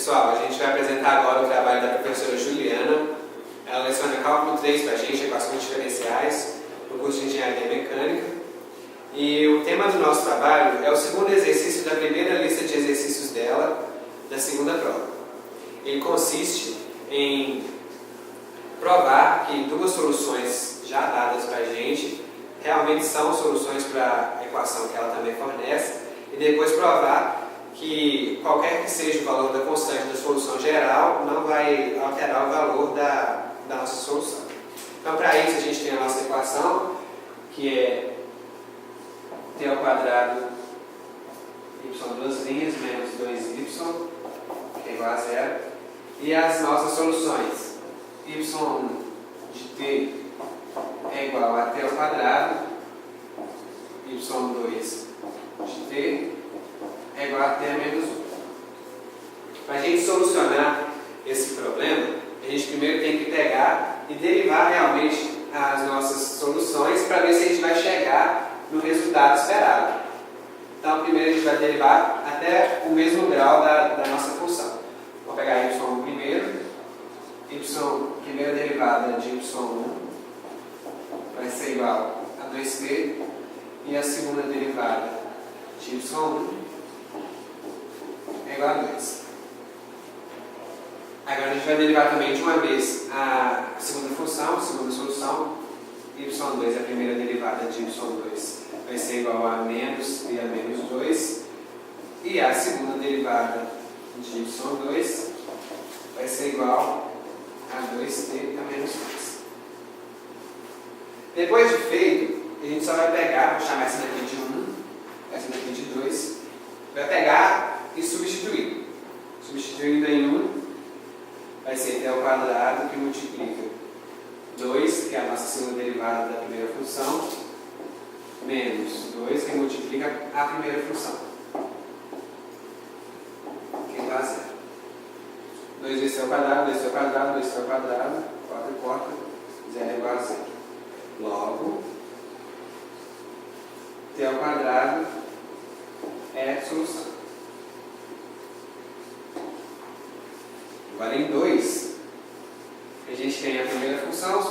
Pessoal, a gente vai apresentar agora o trabalho da professora Juliana. Ela leciona cálculo 3 para a gente, equações diferenciais, no curso de Engenharia Mecânica. E o tema do nosso trabalho é o segundo exercício da primeira lista de exercícios dela, da segunda prova. Ele consiste em provar que duas soluções já dadas para a gente realmente são soluções para a equação que ela também fornece, e depois provar que qualquer que seja o valor da constante da solução geral não vai alterar o valor da nossa solução. Então, para isso, a gente tem a nossa equação, que é t ao quadrado y duas linhas menos 2y, que é igual a zero, e as nossas soluções. Y1 de t é igual a t ao quadrado, y2 de t é igual a t a menos 1. Para a gente solucionar esse problema, a gente primeiro tem que pegar e derivar realmente as nossas soluções para ver se a gente vai chegar no resultado esperado. Então, primeiro a gente vai derivar até o mesmo grau da nossa função. Vou pegar y1 primeiro, primeira derivada de y1 vai ser igual a 2t, e a segunda derivada de y1 é igual a 2. Agora a gente vai derivar também de uma vez a segunda função, a segunda solução. y2 é a primeira derivada de y2 vai ser igual a menos e a menos 2. E a segunda derivada de y2 vai ser igual a 2t a menos 2. Depois de feito, a gente só vai pegar, vou chamar essa daqui de 1, essa daqui de 2, vai pegar e substituir. Substituindo em 1, vai ser t ao quadrado que multiplica 2, que é a nossa segunda derivada da primeira função, menos 2, que multiplica a primeira função, que é igual a 0. 2 vezes t ao quadrado, 2t ao quadrado, 2t ao quadrado, 4 e 4, 0 é igual a 0. Logo, t ao quadrado é solução. Agora em 2, a gente tem a primeira função, a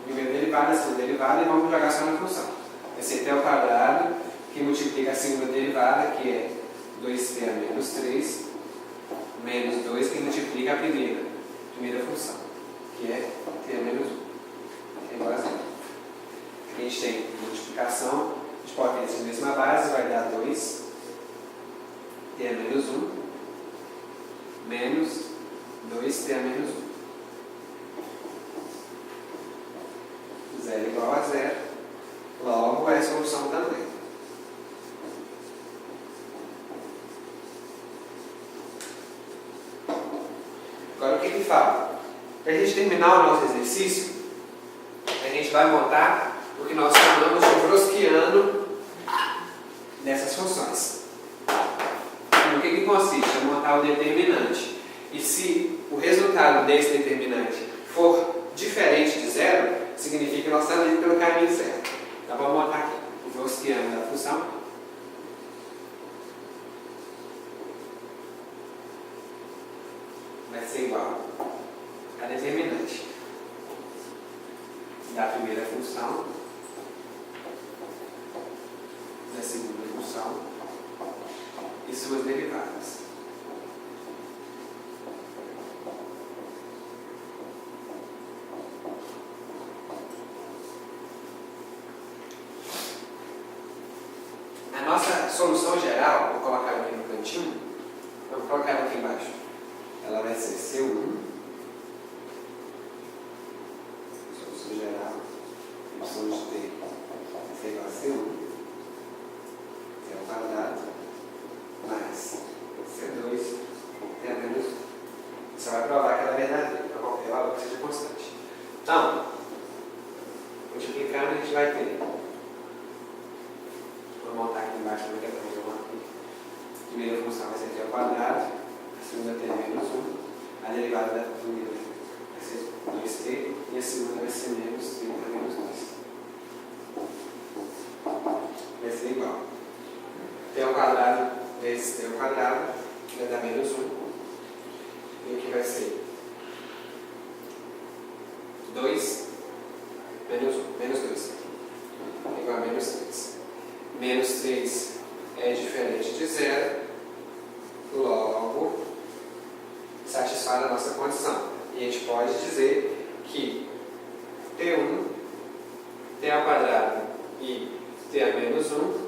primeira derivada, a segunda derivada, e vamos jogar só na função. Vai ser t ao quadrado, que multiplica a segunda derivada, que é 2t a menos 3, menos 2, que multiplica a primeira função, que é t a menos 1, que é igual a 0. Aqui a gente tem multiplicação, a gente pode ter essa mesma base, vai dar 2, t a menos 1, menos 2t a menos 1. 0 é igual a 0. Logo, é a solução também. Agora, o que fala? Para a gente terminar o nosso exercício, a gente vai montar o que nós chamamos de Wronskiano dessas funções. No que consiste? É montar o determinante. E se o resultado desse determinante for diferente de zero, significa que nós estamos indo pelo caminho certo. Então vamos montar aqui o Wronskiano da função. Vai ser igual a determinante da primeira função, da segunda função e suas derivadas. A nossa solução geral, vou colocar ela aqui no cantinho, vou colocar ela aqui embaixo. Ela vai ser C1, solução geral, y de t vai ser igual a C1, t ao quadrado, mais C2, t a menos 1. Você vai provar que ela é verdadeira, para qualquer valor que seja constante. Então, multiplicando, a gente vai ter. Vou montar aqui embaixo, não quero fazer uma aqui. A primeira função vai ser t ao quadrado, a segunda t menos 1, a derivada da primeira vai ser 2t, e a segunda vai ser menos 3 a menos 2. Vai ser igual. T ao quadrado vezes t ao quadrado vai dar menos 1. vai ser 2 menos 1, menos 2, igual a menos 3. Menos 3 é diferente de 0, logo satisfaz a nossa condição. E a gente pode dizer que T1, T ao quadrado e T a menos 1